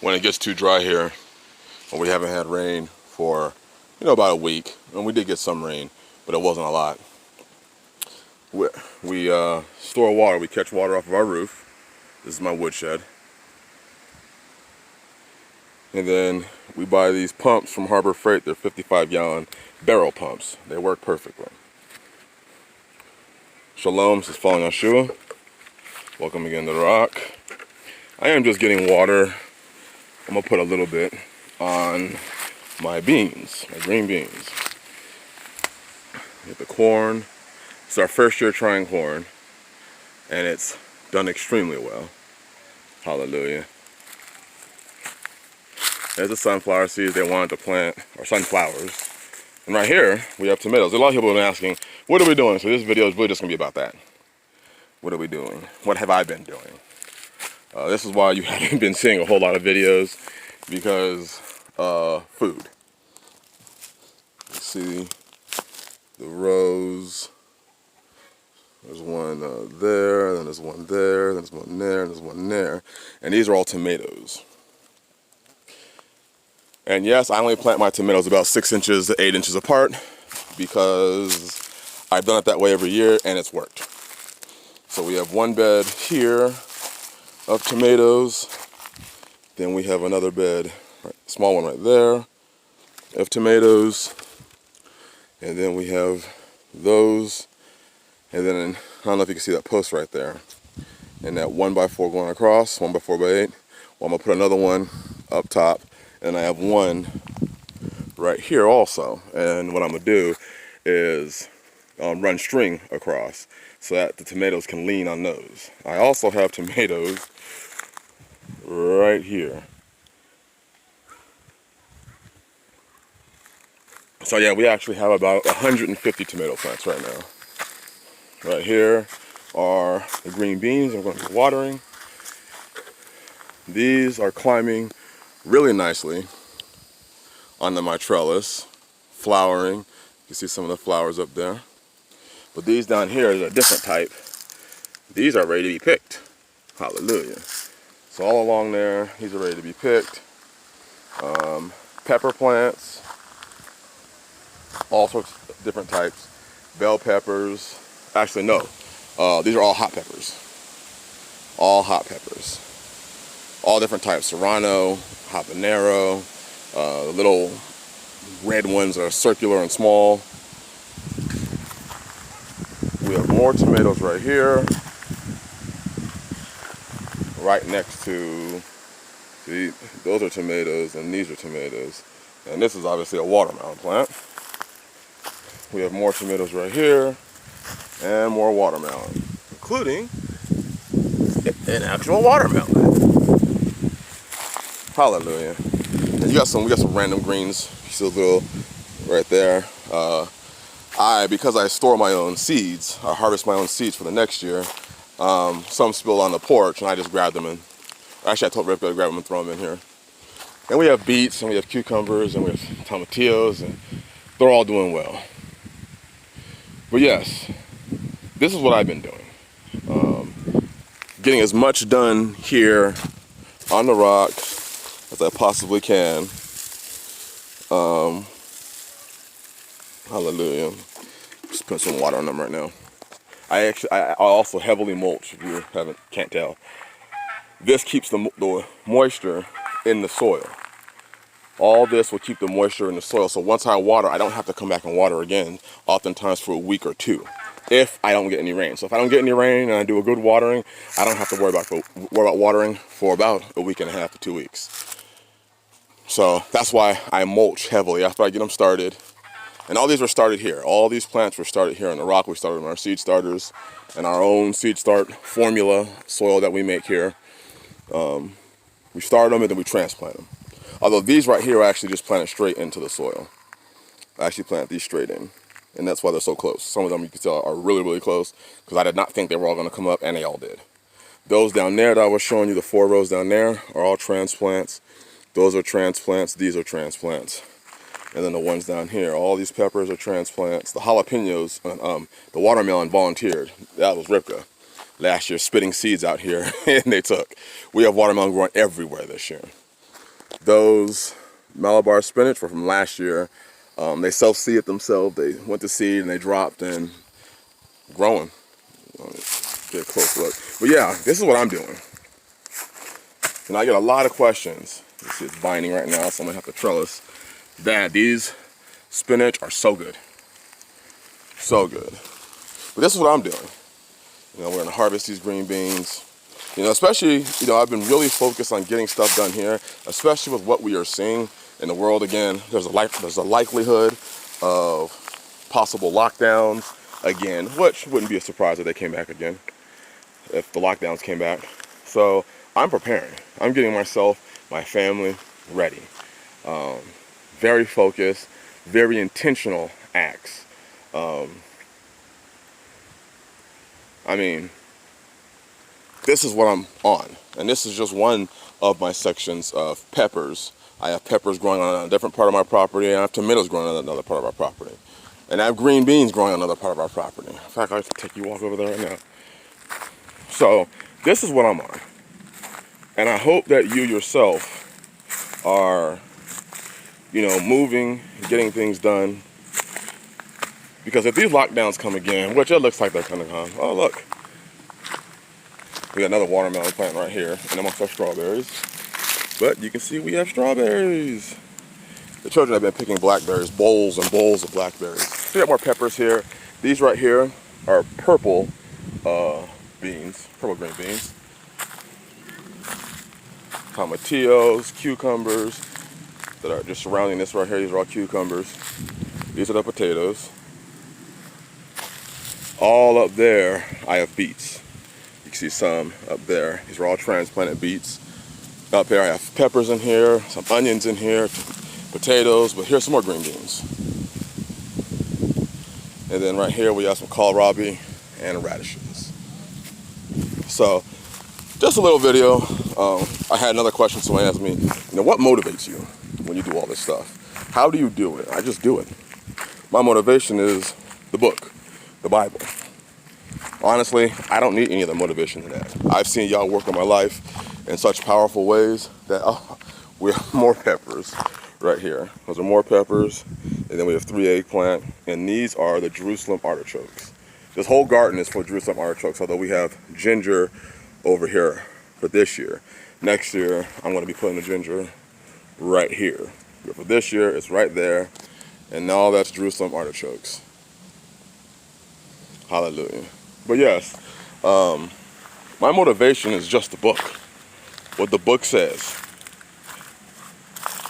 when it gets too dry here, and we haven't had rain for, about a week, and we did get some rain, but it wasn't a lot. We store water. We catch water off of our roof. This is my woodshed. And then we buy these pumps from Harbor Freight. They're 55-gallon barrel pumps. They work perfectly. Shalom, this is following Yahshua. Welcome again to the Rock. I am just getting water. I'm gonna put a little bit on my beans, my green beans. Get the corn. It's our first year trying corn, and it's done extremely well. Hallelujah. There's the sunflower seeds they wanted to plant, or sunflowers. And right here, we have tomatoes. A lot of people have been asking, what are we doing? So this video is really just going to be about that. What are we doing? What have I been doing? This is why you haven't been seeing a whole lot of videos, because food. You see the rows. There's one there, then there's one there, then there's one there, and there's one there. And these are all tomatoes. And yes, I only plant my tomatoes about 6 inches to 8 inches apart because I've done it that way every year and it's worked. So we have one bed here of tomatoes. Then we have another bed, small one right there, of tomatoes. And then we have those. And then, I don't know if you can see that post right there. And that 1x4 going across, 1x4x8. Well, I'm gonna put another one up top. And I have one right here also. And what I'm gonna do is run string across so that the tomatoes can lean on those. I also have tomatoes right here. So yeah, we actually have about 150 tomato plants right now. Right here are the green beans I'm going to be watering. These are climbing really nicely onto my trellis, flowering. You can see some of the flowers up there. But these down here is a different type. These are ready to be picked. Hallelujah. So all along there, these are ready to be picked. Pepper plants, all sorts of different types. Bell peppers. Actually, no. These are all hot peppers. All hot peppers. All different types. Serrano, habanero, the little red ones are circular and small. We have more tomatoes right here, right next to, see, those are tomatoes and these are tomatoes. And this is obviously a watermelon plant. We have more tomatoes right here and more watermelon, including an actual watermelon. Hallelujah. And we got some random greens. You see a little right there. Because I store my own seeds, I harvest my own seeds for the next year. Some spill on the porch and I just grab them and, actually I told Ripka to grab them and throw them in here. And we have beets and we have cucumbers and we have tomatillos and they're all doing well. But yes, this is what I've been doing. Getting as much done here on the rock as I possibly can. Hallelujah. Just put some water on them right now. I also heavily mulch, if you can't tell. This keeps the moisture in the soil. All this will keep the moisture in the soil. So once I water, I don't have to come back and water again, oftentimes for a week or two, if I don't get any rain. So if I don't get any rain and I do a good watering, I don't have to worry about watering for about a week and a half to 2 weeks. So that's why I mulch heavily after I get them started. And all these were started here. All these plants were started here on the rock. We started with our seed starters and our own seed start formula soil that we make here. We started them and then we transplant them. Although these right here are actually just planted straight into the soil. I actually planted these straight in. And that's why they're so close. Some of them you can tell are really, really close because I did not think they were all going to come up, and they all did. Those down there that I was showing you, the 4 rows down there, are all transplants. Those are transplants. These are transplants. And then the ones down here, all these peppers are transplants. The jalapenos, the watermelon volunteered. That was Ripka. Last year, spitting seeds out here, and they took. We have watermelon growing everywhere this year. Those Malabar spinach were from last year. They self-seeded themselves. They went to seed and they dropped and growing. Get a close look. But yeah, this is what I'm doing. And I get a lot of questions. You see it's binding right now, so I'm gonna have to trellis. That these spinach are so good. So good. But this is what I'm doing. You know, we're gonna harvest these green beans. You know, especially, you know, I've been really focused on getting stuff done here, especially with what we are seeing in the world. Again, there's a likelihood of possible lockdowns again, which wouldn't be a surprise if they came back again, if the lockdowns came back. So I'm preparing. I'm getting myself, my family ready. Very focused, very intentional acts. I mean, this is what I'm on. And this is just one of my sections of peppers. I have peppers growing on a different part of my property, and I have tomatoes growing on another part of our property. And I have green beans growing on another part of our property. In fact, I have to take you walk over there right now. So this is what I'm on. And I hope that you yourself are, you know, moving, getting things done. Because if these lockdowns come again, which it looks like they're gonna come. Oh, look. We got another watermelon plant right here, and amongst our strawberries. But you can see we have strawberries. The children have been picking blackberries, bowls and bowls of blackberries. We got more peppers here. These right here are purple beans, purple green beans. Tomatillos, cucumbers that are just surrounding this right here. These are all cucumbers. These are the potatoes. All up there, I have beets. You can see some up there. These are all transplanted beets. Up here, I have peppers in here, some onions in here, potatoes, but here's some more green beans. And then right here, we have some kohlrabi and radishes. So, just a little video. I had another question, someone asked me, you know, what motivates you when you do all this stuff? How do you do it? I just do it. My motivation is the book, the Bible. Honestly, I don't need any other motivation than that. I've seen y'all work in my life in such powerful ways that, oh, we have more peppers right here. Those are more peppers, and then we have 3 eggplant, and these are the Jerusalem artichokes. This whole garden is for Jerusalem artichokes, although we have ginger over here for this year. Next year, I'm gonna be putting the ginger right here. But for this year, it's right there, and now that's Jerusalem artichokes. Hallelujah. But yes, my motivation is just the book, what the book says.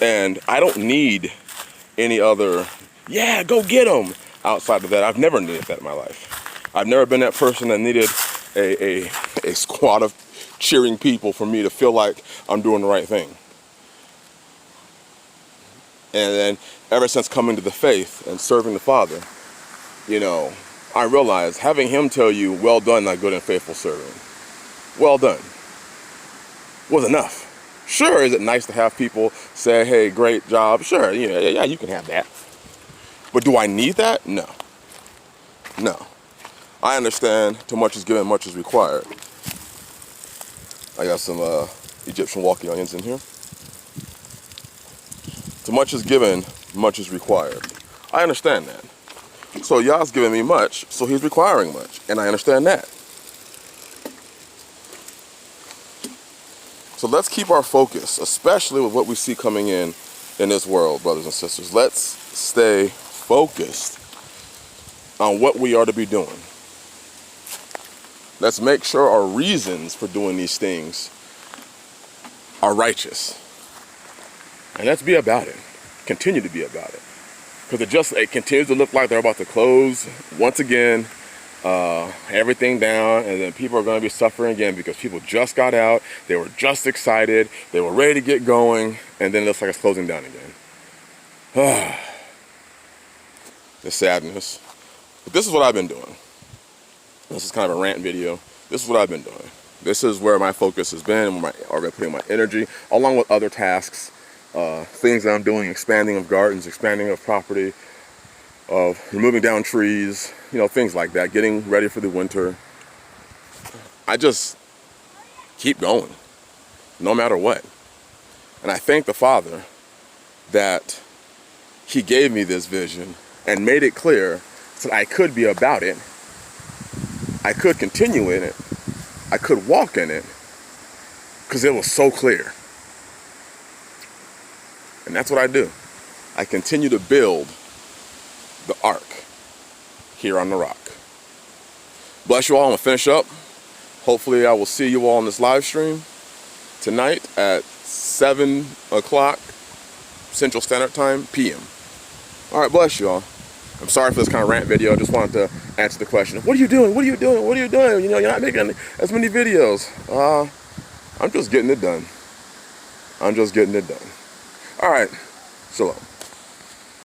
And I don't need any other, yeah, go get them, outside of that. I've never needed that in my life. I've never been that person that needed a squad of cheering people for me to feel like I'm doing the right thing. And then ever since coming to the faith and serving the Father, you know, I realized having him tell you, well done, thy good and faithful servant, well done, was enough. Sure, is it nice to have people say, hey, great job? Sure, yeah, you can have that. But do I need that? No. No. I understand too much is given, much is required. I got some Egyptian walkie onions in here. Too much is given, much is required. I understand that. So Yah's giving me much, so he's requiring much, and I understand that. So let's keep our focus, especially with what we see coming in this world, brothers and sisters. Let's stay focused on what we are to be doing. Let's make sure our reasons for doing these things are righteous. And let's be about it. Continue to be about it. Because it continues to look like they're about to close once again, everything down, and then people are going to be suffering again because people just got out, they were just excited, they were ready to get going, and then it looks like it's closing down again. The sadness. But this is what I've been doing. This is kind of a rant video. This is what I've been doing. This is where my focus has been, where I've been putting my energy, along with other tasks. Things that I'm doing, expanding of gardens, expanding of property, of removing down trees, you know, things like that, getting ready for the winter. I just keep going, no matter what. And I thank the Father that he gave me this vision and made it clear so that I could be about it. I could continue in it. I could walk in it because it was so clear. And that's what I do. I continue to build the ark here on the rock. Bless you all. I'm going to finish up. Hopefully I will see you all on this live stream tonight at 7 o'clock Central Standard Time, p.m. All right, bless you all. I'm sorry for this kind of rant video. I just wanted to answer the question. What are you doing? What are you doing? What are you doing? You know, you're not making as many videos. I'm just getting it done. I'm just getting it done. All right. Shalom.